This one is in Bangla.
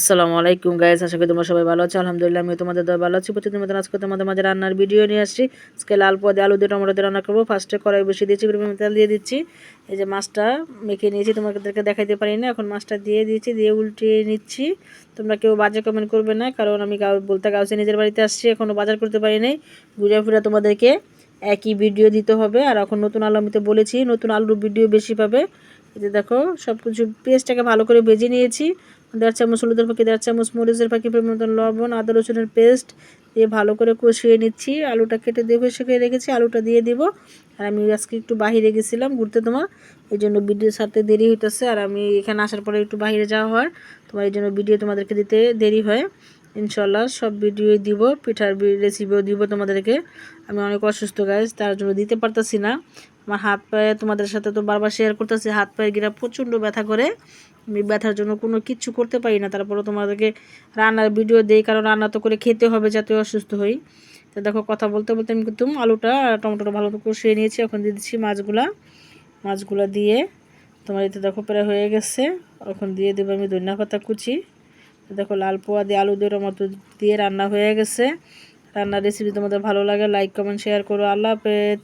আসসালামু আলাইকুম গাইস, আশা করি তোমরা সবাই ভালো আছো। আলহামদুলিল্লাহ আমি তোমাদের দয়া ভালো আছি। প্রতিদিন মতন আজকে তোমাদের মাঝে রান্নার ভিডিও নিয়ে আসছি। আজকে লাল পোয়া দিয়ে আলু দিয়ে টমেটো দিয়ে রান্না করবো। ফার্স্টে কড়াই বসিয়ে দিয়েছি, পরিমাণ তেল দিয়ে দিচ্ছি। এই যে মাছটা মেখে নিয়েছি, তোমাদেরকে দেখাইতে পারি না, এখন মাছটা দিয়ে দিয়েছি, দিয়ে উল্টিয়ে নিচ্ছি। তোমরা কেউ বাজে কমেন্ট করবে না, কারণ আমি বলতে গাউসে নিজের বাড়িতে আসছি, এখনও বাজার করতে পারি নাই। ঘুরে ফিরে তোমাদেরকে একই ভিডিও দিতে হবে। আর এখন নতুন আলু আমি তো বলেছি, নতুন আলুর ভিডিও বেশি পাবে। এই যে দেখো সব কিছু পেস্টটাকে ভালো করে ভেজে নিয়েছি। 1.5 চামচ হলুদের ফাঁকি, 1.5 চামচ মরিচের ফাঁকি, পরিমাণ মতন লবণ, আদা রসুনের পেস্ট দিয়ে ভালো করে কষিয়ে নিচ্ছি। আলুটা কেটে দিয়ে শুকিয়ে রেখেছি, আলুটা দিয়ে দিব। আর আমি আজকে একটু বাহিরে গেছিলাম ঘুরতে, তোমার এই জন্য ভিডিও ছাড়তে দেরি হইতেছে। আর আমি এখানে আসার পরে একটু বাহিরে যাওয়া হয়, তোমার এই জন্য ভিডিও তোমাদেরকে দিতে দেরি হয়। ইনশাল্লাহ সব ভিডিওই দিব, পিঠার রেসিপিও দিব তোমাদেরকে। আমি অনেক অসুস্থ গাইজ, তার জন্য দিতে পারতেছি না। আমার হাত পায়ে তোমাদের সাথে তো বারবার শেয়ার করতেছি, হাত পায়ে গিরা প্রচণ্ড ব্যথা করে। আমি ব্যথার জন্য কোনো কিচ্ছু করতে পারি না, তারপরে তোমাদেরকে রান্নার ভিডিও দেই, কারণ রান্না তো করে খেতে হবে যাতে অসুস্থ হই। তো দেখো কথা বলতে বলতে আমি কিন্তু আলুটা আর টমেটোটা ভালো করে কষিয়ে নিয়েছি। এখন দিয়ে দিচ্ছি মাছগুলা দিয়ে তোমার এতে দেখো প্রায় হয়ে গেছে। এখন দিয়ে দেবো আমি ধনিয়া পাতা কুচি। দেখো লাল পোয়া দিয়ে আলু দিয়ে টমেটো দিয়ে রান্না হয়ে গেছে। রান্নার রেসিপি তোমাদের ভালো লাগে লাইক কমেন্ট শেয়ার করো। আল্লাহ হাফেজ।